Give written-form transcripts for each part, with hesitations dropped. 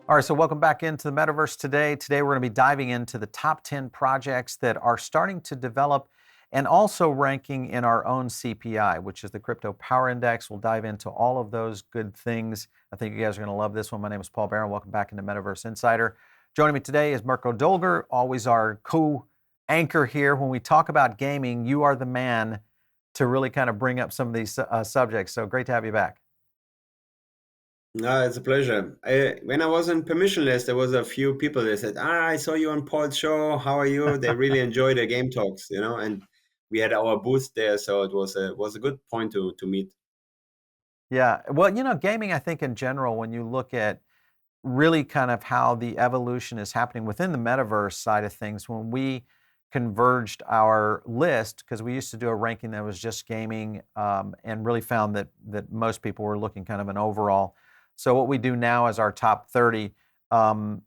All right, so welcome back into the Metaverse today. Today we're going to be diving into the top 10 projects that are starting to develop and also ranking in our own CPI, which is the Crypto Power Index. We'll dive into all of those good things. I think you guys are going to love this one. My name is Paul Barron. Welcome back into Metaverse Insider. Joining me today is Mirko Dölger, always our co-anchor here. When we talk about gaming, you are the man to really kind of bring up some of these subjects. So great to have you back. No, it's a pleasure. When I was on permissionless, there was a few people that said, I saw you on Paul's show. How are you?" They really enjoy the game talks, and we had our booth there, so it was a good point to meet. Yeah, well, gaming, I think in general, when you look at really kind of how the evolution is happening within the metaverse side of things, when we converged our list, because we used to do a ranking that was just gaming, and really found that most people were looking kind of an overall. So what we do now is our top 30, and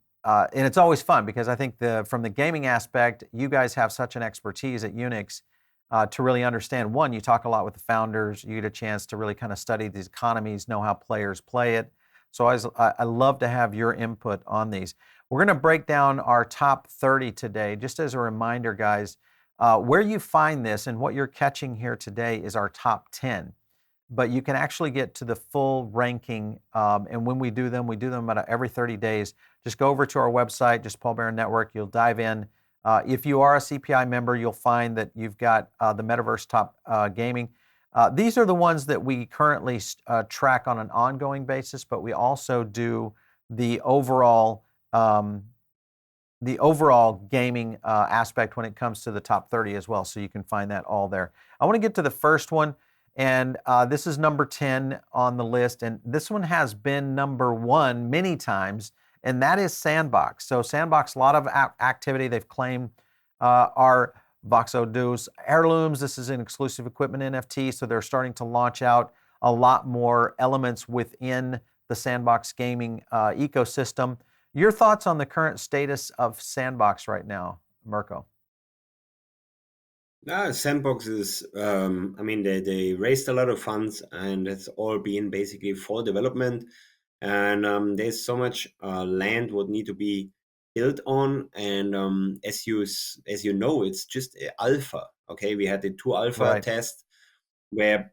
it's always fun because I think from the gaming aspect, you guys have such an expertise at Unix to really understand. One, you talk a lot with the founders. You get a chance to really kind of study these economies, know how players play it. So I love to have your input on these. We're going to break down our top 30 today. Just as a reminder, guys, where you find this and what you're catching here today is our top 10. But you can actually get to the full ranking. And when we do them about every 30 days. Just go over to our website, just Paul Barron Network. You'll dive in. If you are a CPI member, you'll find that you've got the Metaverse Top Gaming. These are the ones that we currently track on an ongoing basis, but we also do the overall gaming aspect when it comes to the top 30 as well. So you can find that all there. I want to get to the first one, and this is number 10 on the list, and this one has been number 1 many times, and that is Sandbox. So Sandbox, a lot of activity. They've claimed our Voxo Dos heirlooms. This is an exclusive equipment NFT, so they're starting to launch out a lot more elements within the Sandbox gaming ecosystem. Your thoughts on the current status of Sandbox right now, Mirko? Sandbox is, they raised a lot of funds, and it's all been basically for development. And there's so much land would need to be built on. And as you know, it's just alpha. Okay, we had the 2 alpha Right. tests where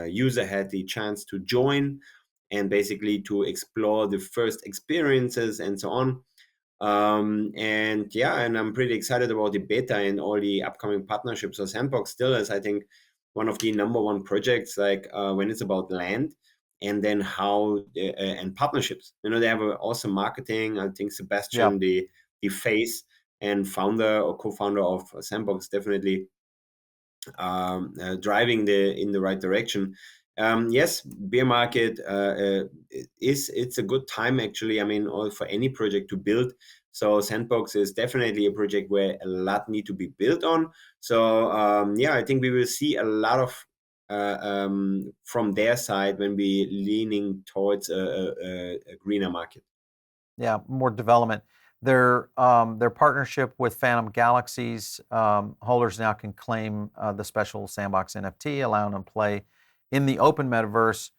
user had the chance to join and basically to explore the first experiences and so on. And I'm pretty excited about the beta and all the upcoming partnerships. So Sandbox still is, I think, one of the number one projects, like when it's about land and then how and partnerships. They have an awesome marketing. I think Yeah. Sebastian, the face and founder or co-founder of Sandbox, definitely driving in the right direction. Yes, bear market it's a good time actually. For any project to build. So Sandbox is definitely a project where a lot need to be built on. So I think we will see a lot of from their side when we leaning towards a greener market. Yeah, more development. Their partnership with Phantom Galaxies, holders now can claim the special Sandbox NFT, allowing them to play in the open metaverse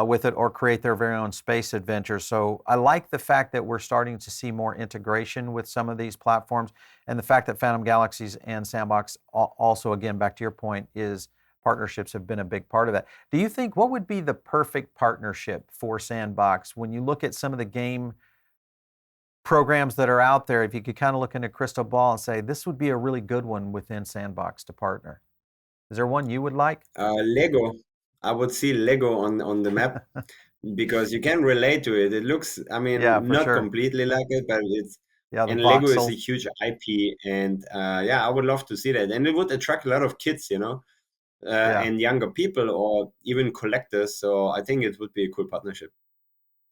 with it or create their very own space adventures. So I like the fact that we're starting to see more integration with some of these platforms, and the fact that Phantom Galaxies and Sandbox also, again, back to your point, is partnerships have been a big part of that. Do you think what would be the perfect partnership for Sandbox when you look at some of the game programs that are out there? If you could kind of look into crystal ball and say, this would be a really good one within Sandbox to partner. Is there one you would like? Lego, I would see Lego on the map because you can relate to it. It looks, Yeah, for not sure. completely like it, but it's, Yeah, the and Lego is a voxel. huge IP, and I would love to see that, and it would attract a lot of kids, Yeah, and younger people or even collectors. So I think it would be a cool partnership.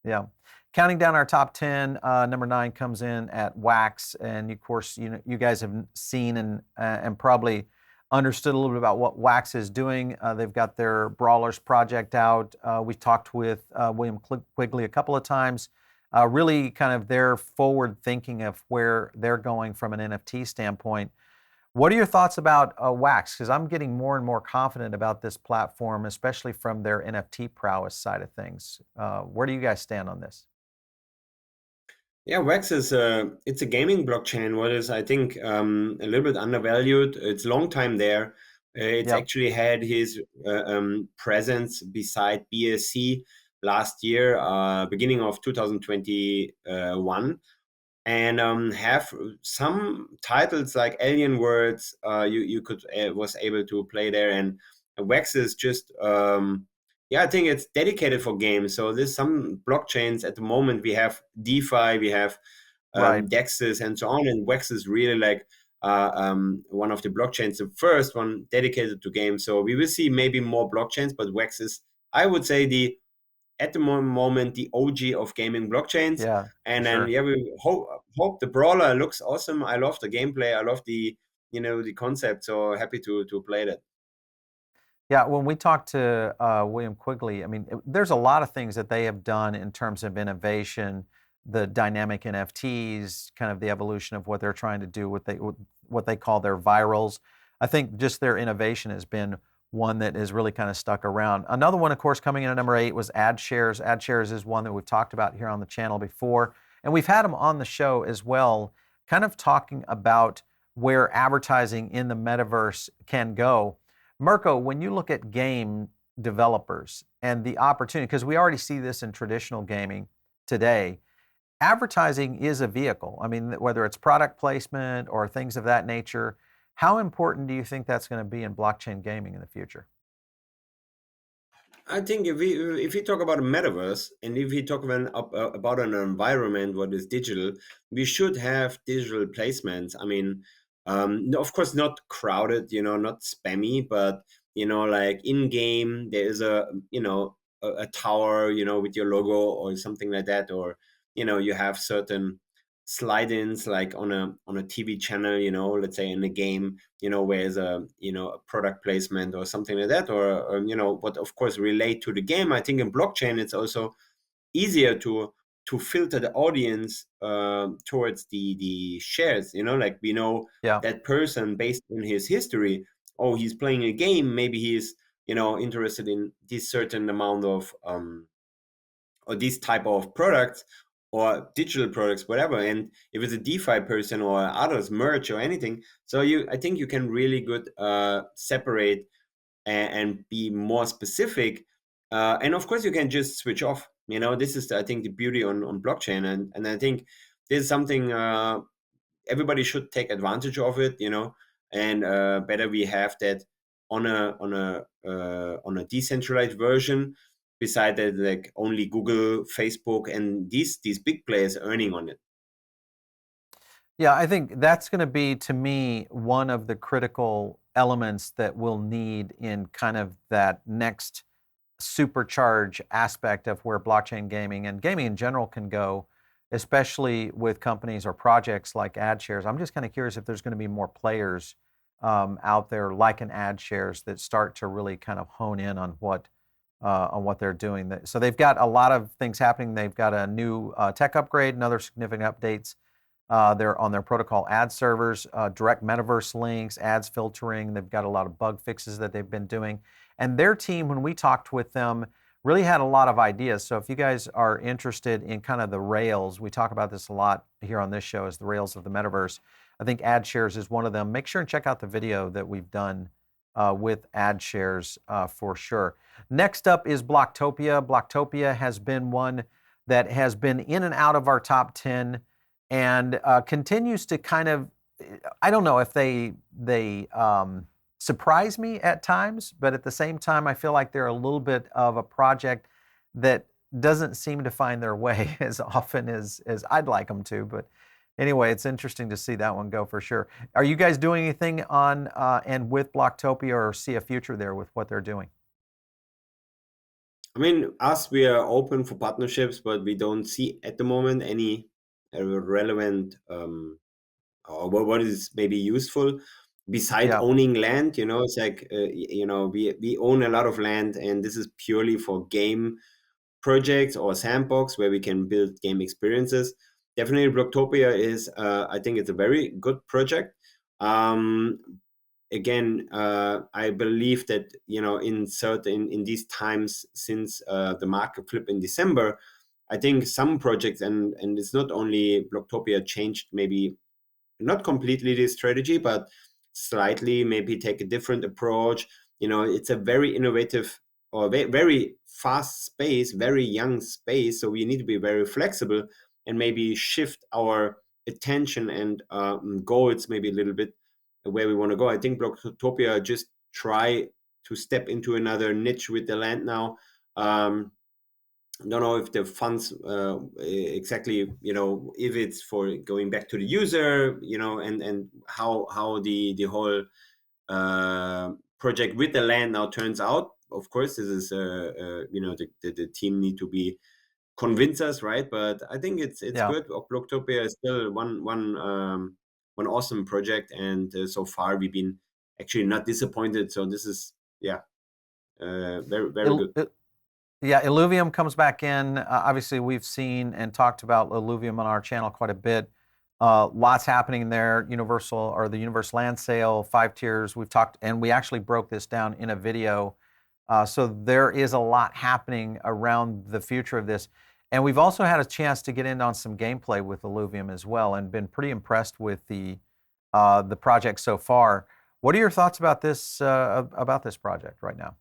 yeah. Counting down our top 10, number 9 comes in at Wax, and of course, you guys have seen and probably understood a little bit about what Wax is doing. They've got their Brawlers project out. We've talked with William Quigley a couple of times. Really, kind of their forward thinking of where they're going from an NFT standpoint. What are your thoughts about Wax? Because I'm getting more and more confident about this platform, especially from their NFT prowess side of things. Where do you guys stand on this? Yeah, Wax is it's a gaming blockchain. What is I think a little bit undervalued. It's long time there. It's Yep. actually had his presence beside BSC last year, beginning of 2021, and have some titles like Alien Worlds. You could was able to play there, and Wax is just yeah, I think it's dedicated for games. So there's some blockchains at the moment. We have DeFi, we have Right. Dexes, and so on, and Wax is really like one of the blockchains, the first one dedicated to games. So we will see maybe more blockchains, but Wax is, I would say, the at the moment the OG of gaming blockchains. Yeah, for And then sure. yeah, we hope the brawler looks awesome. I love the gameplay. I love the the concept. So happy to play that. Yeah, when we talked to William Quigley, I mean, there's a lot of things that they have done in terms of innovation, the dynamic NFTs, kind of the evolution of what they're trying to do, what they call their virals. I think just their innovation has been one that has really kind of stuck around. Another one, of course, coming in at number 8 was AdShares. AdShares is one that we've talked about here on the channel before, and we've had them on the show as well, kind of talking about where advertising in the metaverse can go. Mirko, when you look at game developers and the opportunity, because we already see this in traditional gaming today, advertising is a vehicle. I mean, whether it's product placement or things of that nature, how important do you think that's going to be in blockchain gaming in the future? I think if we talk about a metaverse and if we talk about an environment what is digital, we should have digital placements. I mean, of course, not crowded, not spammy, but like in game there is a tower, with your logo or something like that, or you have certain slide-ins like on a TV channel, let's say in a game, where there's a product placement or something like that, or but of course relate to the game. I think in blockchain it's also easier to filter the audience towards the shares. Like we know Yeah. that person based on his history. Oh, he's playing a game. Maybe he's interested in this certain amount of or these type of products or digital products, whatever. And if it's a DeFi person or others merge or anything, so I think you can really good separate and be more specific. And of course, you can just switch off. This is I think the beauty on blockchain, and I think this is something everybody should take advantage of it. And better we have that on a decentralized version beside that, like only Google, Facebook, and these big players earning on it. Yeah, I think that's going to be, to me, one of the critical elements that we'll need in kind of that next supercharge aspect of where blockchain gaming and gaming in general can go, especially with companies or projects like AdShares. I'm just kind of curious if there's going to be more players out there like an AdShares that start to really kind of hone in on what they're doing. So they've got a lot of things happening. They've got a new tech upgrade and other significant updates. They're on their protocol ad servers, direct metaverse links, ads filtering. They've got a lot of bug fixes that they've been doing. And their team, when we talked with them, really had a lot of ideas. So if you guys are interested in kind of the rails, we talk about this a lot here on this show as the rails of the metaverse. I think AdShares is one of them. Make sure and check out the video that we've done with AdShares for sure. Next up is Bloktopia. Bloktopia has been one that has been in and out of our top 10 and continues to kind of, I don't know if they surprise me at times, but at the same time, I feel like they're a little bit of a project that doesn't seem to find their way as often as I'd like them to. But anyway, it's interesting to see that one go for sure. Are you guys doing anything on and with Bloktopia, or see a future there with what they're doing? I mean, us, we are open for partnerships, but we don't see at the moment any relevant or what is maybe useful beside Yeah. owning land. It's like we own a lot of land, and this is purely for game projects or sandbox where we can build game experiences. Definitely Bloktopia is I think it's a very good project. um, Again, I believe that in these times since the market flip in December, I think some projects, and it's not only Bloktopia, changed maybe not completely the strategy, but slightly maybe take a different approach. It's a very innovative or very fast space, very young space. So we need to be very flexible and maybe shift our attention and goals maybe a little bit where we want to go. I think Bloktopia just try to step into another niche with the land now. Don't know if the funds exactly, if it's for going back to the user, and how the whole project with the land now turns out. Of course, this is the team need to be convince us, right? But I think it's Yeah. good. Bloktopia is still one awesome project, and so far we've been actually not disappointed. So this is very very good. Yeah, Illuvium comes back in. Obviously, we've seen and talked about Illuvium on our channel quite a bit. Lots happening there. The Universe Land Sale, 5 tiers. We've talked, and we actually broke this down in a video. So there is a lot happening around the future of this. And we've also had a chance to get in on some gameplay with Illuvium as well, and been pretty impressed with the project so far. What are your thoughts about this project right now?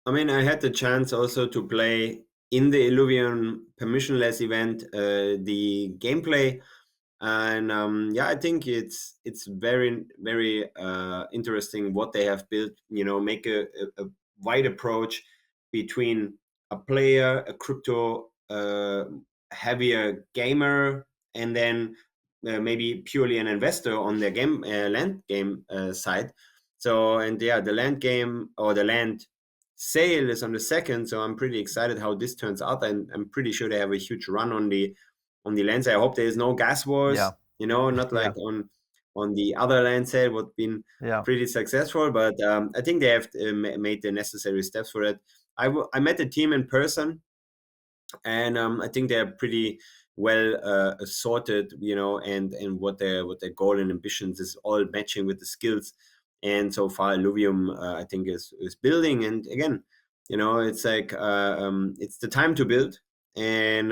I mean, I had the chance also to play in the Illuvium permissionless event, the gameplay, and I think it's very very interesting what they have built. Make a wide approach between a player, a crypto heavier gamer, and then maybe purely an investor on their game land game side. So the land game or the land sale is on the 2nd, so I'm pretty excited how this turns out, and I'm pretty sure they have a huge run on the land sale. I hope there is no gas wars, Yeah. not Yeah. like on the other land sale, what been Yeah. pretty successful. But I think they have made the necessary steps for it. I met the team in person, and I think they're pretty well sorted, and what their goal and ambitions is all matching with the skills. And so far, Illuvium, I think, is building. And again, it's like it's the time to build, and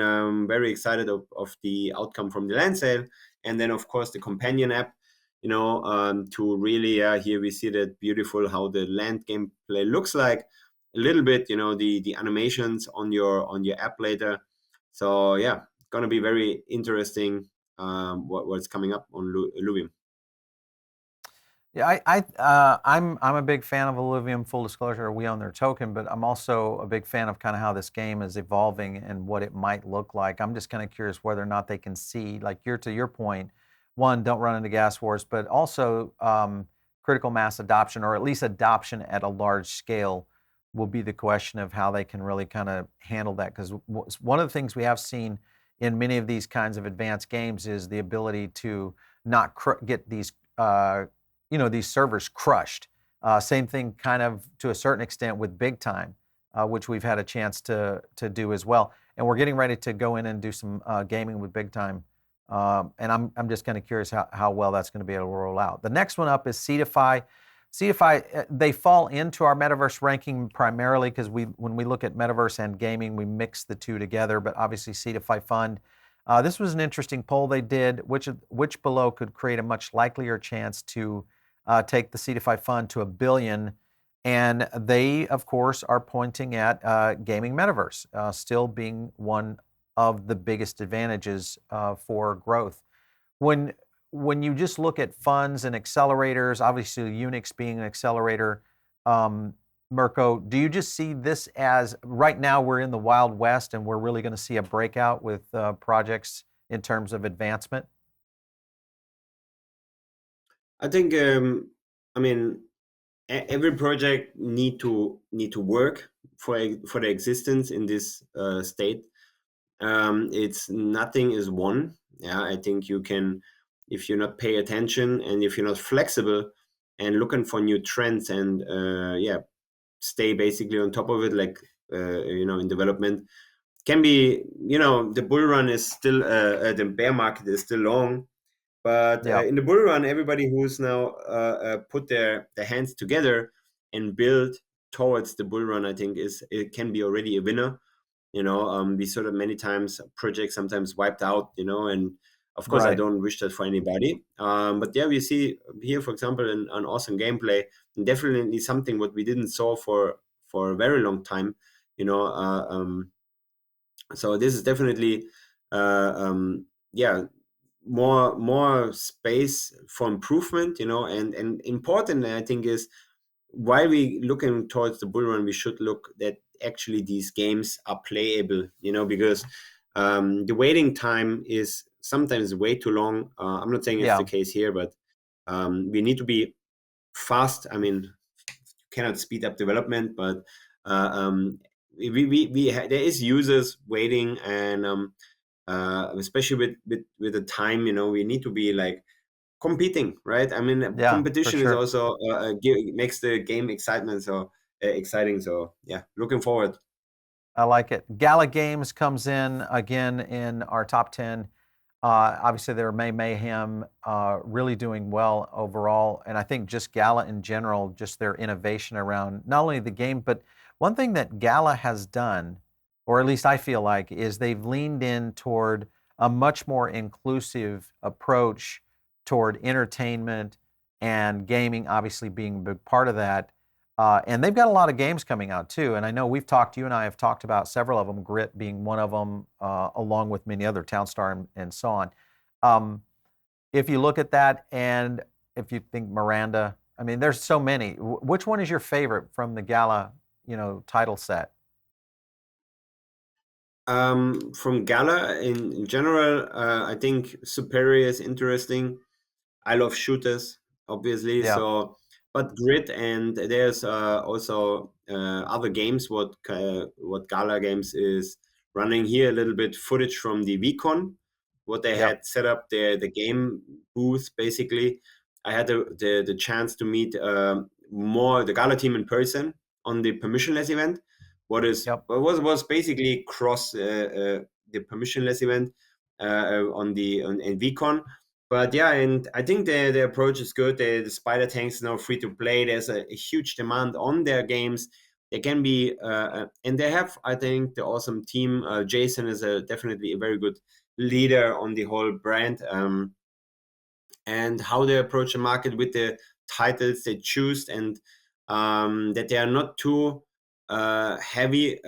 very excited of the outcome from the land sale, and then of course the companion app. To really here we see that beautiful how the land gameplay looks like a little bit, the animations on your app later. So gonna be very interesting what's coming up on Illuvium. Yeah, I'm a big fan of Illuvium. Full disclosure, we own their token, but I'm also a big fan of kind of how this game is evolving and what it might look like. I'm just kind of curious whether or not they can see, like to your point, one, don't run into gas wars, but also critical mass adoption, or at least adoption at a large scale, will be the question of how they can really kind of handle that. Because one of the things we have seen in many of these kinds of advanced games is the ability to not get these these servers crushed. Same thing kind of to a certain extent with Big Time, which we've had a chance to do as well. And we're getting ready to go in and do some gaming with Big Time. And I'm just kind of curious how well that's going to be able to roll out. The next one up is Seedify. Seedify, they fall into our Metaverse ranking primarily because when we look at Metaverse and gaming, we mix the two together, but obviously Seedify Fund. This was an interesting poll they did, which below could create a much likelier chance to take the Seedify Fund to $1 billion. And they, of course, are pointing at gaming Metaverse still being one of the biggest advantages for growth. When you just look at funds and accelerators, obviously Unix being an accelerator, Mirko, do you just see this as right now we're in the Wild West and we're really going to see a breakout with projects in terms of advancement? I think every project need to work for the existence in this state. It's nothing is one. I think you can, if you not pay attention and if you're not flexible and looking for new trends and stay basically on top of it, like in development, can be, the bull run is still the bear market is still long, but in the bull run, everybody who's now put their hands together and build towards the bull run, I think it can be already a winner. We sort of many times projects sometimes wiped out, and of course I Right. don't wish that for anybody. But yeah, we see here, for example, an awesome gameplay, and definitely something what we didn't saw for a very long time, so this is definitely, yeah, more space for improvement, and important, I think, is while we looking towards the bull run, we should look that actually these games are playable, because the waiting time is sometimes way too long. I'm not saying it's the Yeah. case here, but we need to be fast. I mean, cannot speed up development, but there is users waiting, and especially with the time, we need to be like competing, right? I mean, Yeah, for competition is sure. also makes the game excitement so exciting. So yeah, looking forward. I like it. Gala Games comes in again in our top 10. Obviously, they're Mayhem, really doing well overall. And I think just Gala in general, just their innovation around not only the game, but one thing that Gala has done, or at least I feel like, is they've leaned in toward a much more inclusive approach toward entertainment and gaming, obviously being a big part of that. And they've got a lot of games coming out too. And I know you and I have talked about several of them, Grit being one of them, along with many other, Townstar and so on. Um, if you look at that, and if you think Miranda, I mean, there's so many. Which one is your favorite from the Gala, title set? From Gala in general, I think Superior is interesting. I love shooters, obviously. Yeah, So, but Grid, and there's also other games. What Gala Games is running here, a little bit footage from the VCon, what they yep, had set up the game booth. Basically, I had the chance to meet more the Gala team in person on the permissionless event. yep, What was basically cross the permissionless event on VCon. But yeah, and I think the approach is good. The Spider Tanks is now free to play. There's a huge demand on their games. They can be, and they have, I think, the awesome team. Jason is definitely a very good leader on the whole brand, and how they approach the market with the titles they choose, and that they are not too heavy,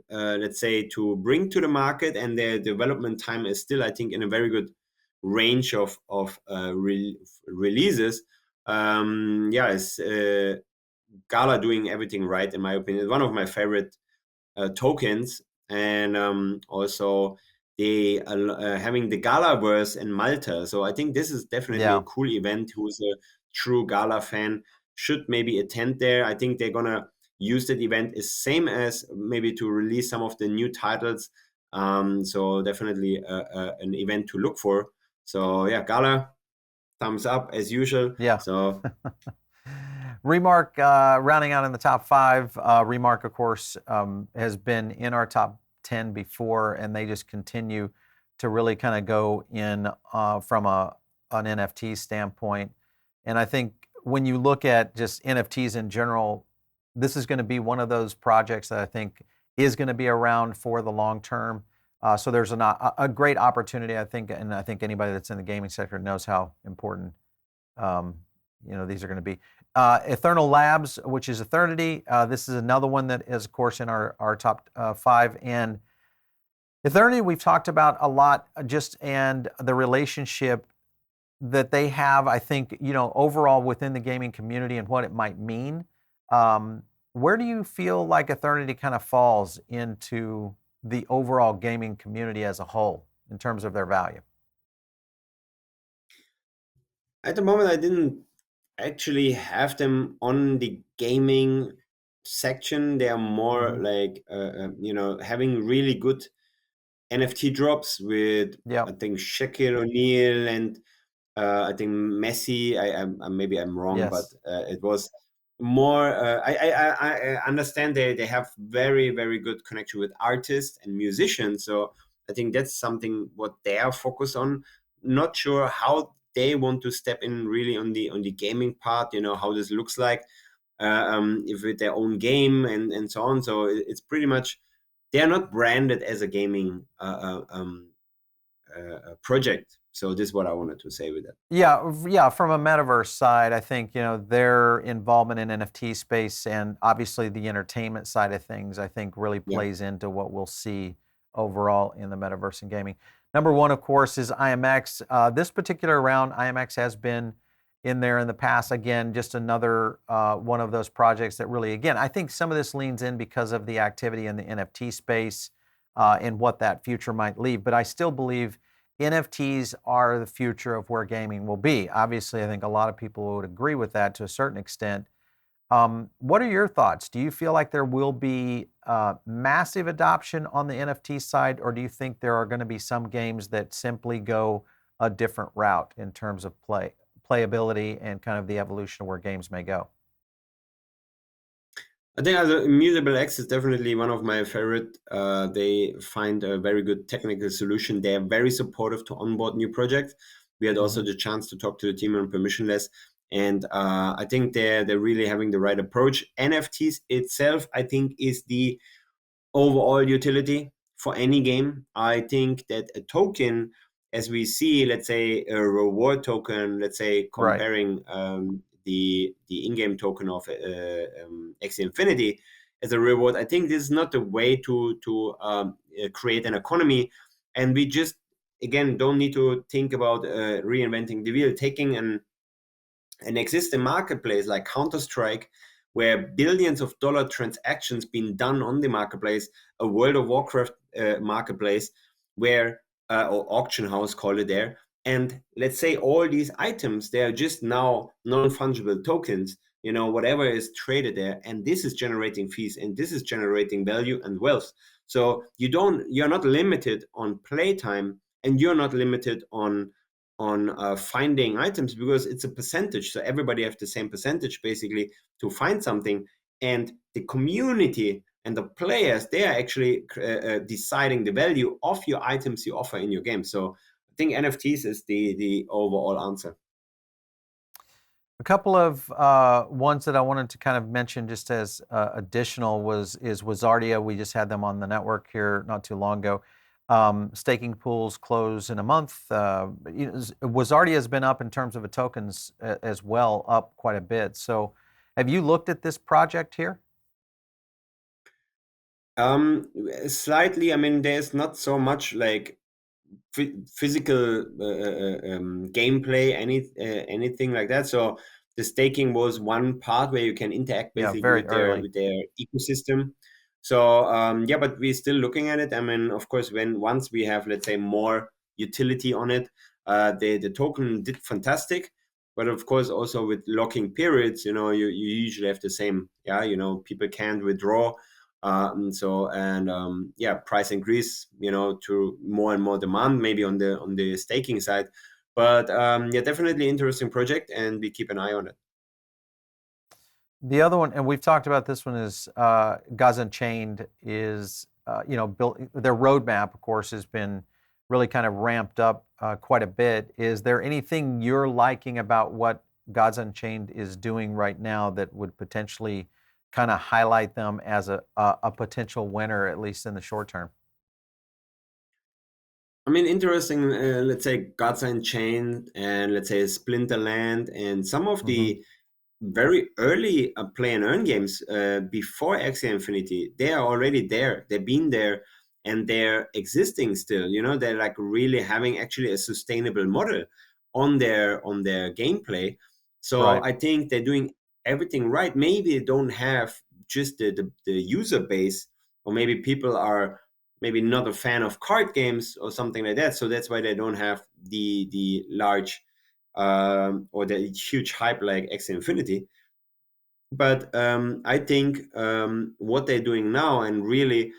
let's say, to bring to the market, and their development time is still, I think, in a very good range of releases. Yeah, it's Gala doing everything right, in my opinion. One of my favorite tokens, and also they having the Galaverse in Malta. So I think this is definitely a yeah, cool event. Who's a true Gala fan should maybe attend there. I think they're gonna use that event as same as maybe to release some of the new titles. So definitely an event to look for. So yeah, Gala, thumbs up as usual. yeah. So Remark, rounding out in the top 5. Remark, of course, has been in our top 10 before, and they just continue to really kind of go in from an NFT standpoint. And I think when you look at just NFTs in general, this is going to be one of those projects that I think is going to be around for the long term. So there's a great opportunity, I think, and I think anybody that's in the gaming sector knows how important um, these are going to be. Eternal Labs, which is Eternity. This is another one that is, of course, in our top 5. And Eternity, we've talked about a lot, and the relationship that they have, I think, overall within the gaming community and what it might mean. Where do you feel like Eternity kind of falls into the overall gaming community as a whole in terms of their value? at the moment, I didn't actually have them on the gaming section. They are more Mm-hmm. like, having really good NFT drops with, I Yep. think, Shaquille O'Neal and I think Messi. Maybe I'm wrong, but Yes. it was more. I understand they have very very good connection with artists and musicians. So I think that's something what they are focused on. Not sure how they want to step in really on the gaming part. How this looks like, if with their own game and so on. So it's pretty much they are not branded as a gaming project. So this is what I wanted to say with that. Yeah, from a metaverse side, I think their involvement in NFT space and obviously the entertainment side of things, I think really plays into what we'll see overall in the metaverse and gaming. Number one, of course, is IMX. This particular round, IMX has been in there in the past. Again, just another one of those projects that really, again, I think some of this leans in because of the activity in the NFT space and what that future might leave. But I still believe NFTs are the future of where gaming will be. Obviously, I think a lot of people would agree with that to a certain extent. What are your thoughts? Do you feel like there will be massive adoption on the NFT side, or do you think there are going to be some games that simply go a different route in terms of playability and kind of the evolution of where games may go? I think Immutable-X is definitely one of my favorite. They find a very good technical solution. They are very supportive to onboard new projects. We had also the chance to talk to the team on permissionless, and I think they're really having the right approach. NFTs itself, I think, is the overall utility for any game. I think that a token, as we see, let's say a reward token, let's say comparing the in-game token of Axie Infinity as a reward, I think this is not the way to create an economy. And we just, again, don't need to think about reinventing the wheel. Taking an existing marketplace like Counter-Strike, where billions of dollar transactions being done on the marketplace, a World of Warcraft marketplace, where or auction house, call it there. And let's say all these items, they are just now non-fungible tokens, whatever is traded there. And this is generating fees, and this is generating value and wealth. So you're not limited on playtime, and you're not limited on finding items, because it's a percentage. So everybody have the same percentage basically to find something. And the community and the players, they are actually deciding the value of your items you offer in your game. So I think NFTs is the overall answer. A couple of ones that I wanted to kind of mention just as additional is Wizardia. We just had them on the network here not too long ago. Staking pools close in a month. Wizardia has been up in terms of the tokens as well, up quite a bit. So have you looked at this project here? Slightly. I mean, there's not so much like physical gameplay, anything like that. So the staking was one part where you can interact basically with their ecosystem. So yeah, but we're still looking at it. I mean, of course, once we have, let's say, more utility on it, the token did fantastic. But of course, also with locking periods, you usually have the same. Yeah, people can't withdraw. Price increase, to more and more demand, maybe on the staking side. But definitely interesting project, and we keep an eye on it. The other one, and we've talked about this one, is Unchained is, built. Their roadmap, of course, has been really kind of ramped up quite a bit. Is there anything you're liking about what Unchained is doing right now that would potentially kind of highlight them as a potential winner, at least in the short term? I mean, interesting, let's say Unchained and let's say Splinterland and some of the very early play and earn games before Axie Infinity, they are already there. They've been there and they're existing still. They're like really having actually a sustainable model on their gameplay. So I think they're doing everything right. Maybe they don't have just the user base, or maybe people are maybe not a fan of card games or something like that. So that's why they don't have the large or the huge hype like Axie Infinity. But I think what they're doing now and really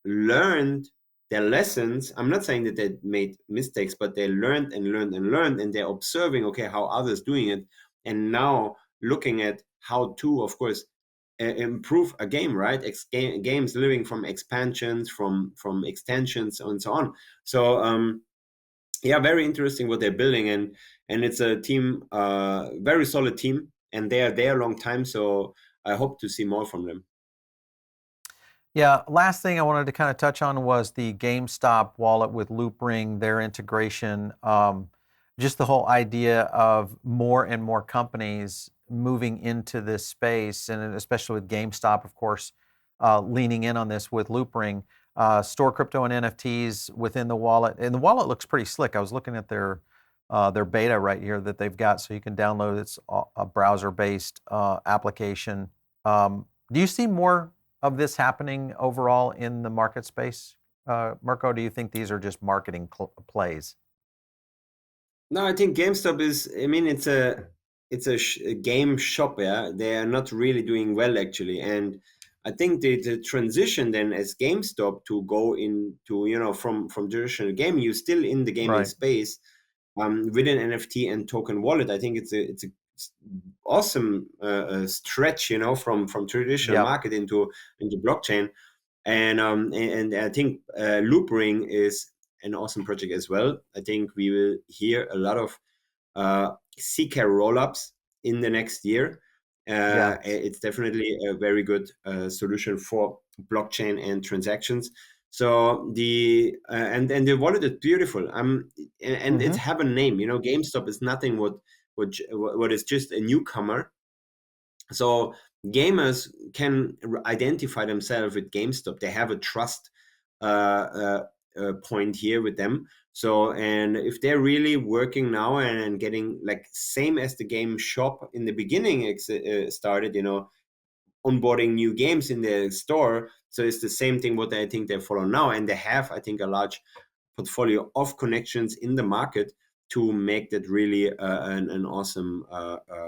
learned their lessons. I'm not saying that they made mistakes, but they learned and learned and learned, and they're observing, okay, how others doing it, and now looking at how to, of course, improve a game, right? Games living from expansions, from extensions, and so on. So yeah, very interesting what they're building, and it's a team, very solid team, and they are there a long time. So I hope to see more from them. Yeah, last thing I wanted to kind of touch on was the GameStop wallet with Loopring, their integration. Just the whole idea of more and more companies moving into this space, and especially with GameStop, of course, leaning in on this with Loopring. Store crypto and NFTs within the wallet, and the wallet looks pretty slick. I was looking at their beta right here that they've got, so you can download. It's a browser-based application. Do you see more of this happening overall in the market space? Mirko, do you think these are just marketing plays? No, I think GameStop is. I mean, a game shop. Yeah, they are not really doing well actually, and I think the transition then as GameStop to go into from traditional gaming, you're still in the gaming Right. space, with an NFT and token wallet. I think it's a awesome stretch, from traditional Yep. market into blockchain, and I think Loopring is an awesome project as well. I think we will hear a lot of CK rollups in the next year. Yeah. It's definitely a very good solution for blockchain and transactions. So the wallet is beautiful. And it Mm-hmm. have a name. GameStop is nothing what is just a newcomer. So gamers can identify themselves with GameStop. They have a trust point here with them. So, and if they're really working now and getting like same as the game shop in the beginning started, onboarding new games in the store. So it's the same thing what I think they follow now, and they have, I think, a large portfolio of connections in the market to make that really an awesome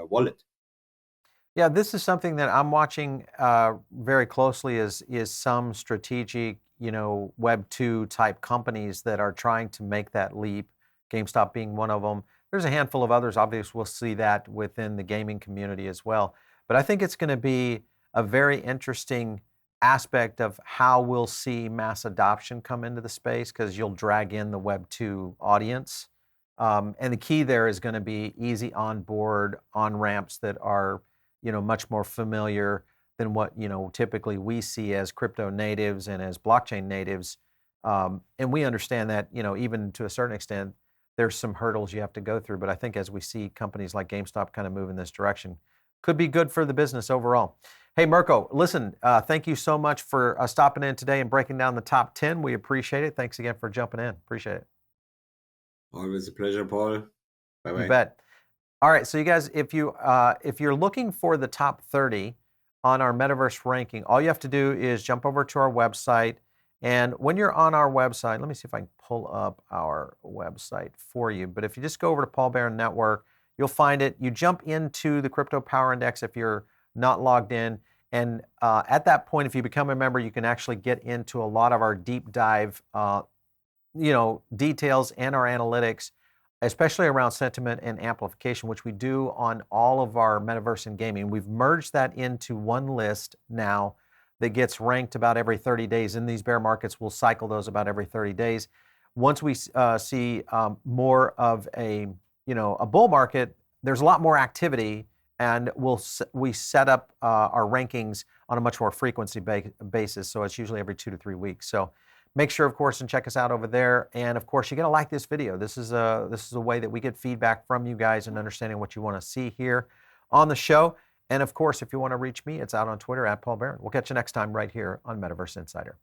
wallet. Yeah, this is something that I'm watching very closely. Is some strategic, Web 2 type companies that are trying to make that leap. GameStop being one of them. There's a handful of others. Obviously, we'll see that within the gaming community as well. But I think it's going to be a very interesting aspect of how we'll see mass adoption come into the space, because you'll drag in the Web 2 audience. And the key there is going to be easy onboard on ramps that are much more familiar than what typically we see as crypto natives and as blockchain natives. And we understand that even to a certain extent, there's some hurdles you have to go through. But I think as we see companies like GameStop kind of move in this direction, could be good for the business overall. Hey, Mirko, listen, thank you so much for stopping in today and breaking down the top 10. We appreciate it. Thanks again for jumping in. Appreciate it. Always a pleasure, Paul. Bye You bye. bet. All right, so you guys, if you're looking for the top 30 on our Metaverse ranking, all you have to do is jump over to our website. And when you're on our website, let me see if I can pull up our website for you. But if you just go over to Paul Barron Network, you'll find it. You jump into the Crypto Power Index if you're not logged in. And at that point, if you become a member, you can actually get into a lot of our deep dive, details and our analytics, especially around sentiment and amplification, which we do on all of our Metaverse and gaming. We've merged that into one list now that gets ranked about every 30 days. In these bear markets, we'll cycle those about every 30 days. Once we see more of a bull market, there's a lot more activity, and we set up our rankings on a much more frequency basis. So it's usually every 2 to 3 weeks. So make sure, of course, and check us out over there. And of course, you're going to like this video. This is a way that we get feedback from you guys and understanding what you want to see here on the show. And of course, if you want to reach me, it's out on Twitter @Paul Barron. We'll catch you next time right here on Metaverse Insider.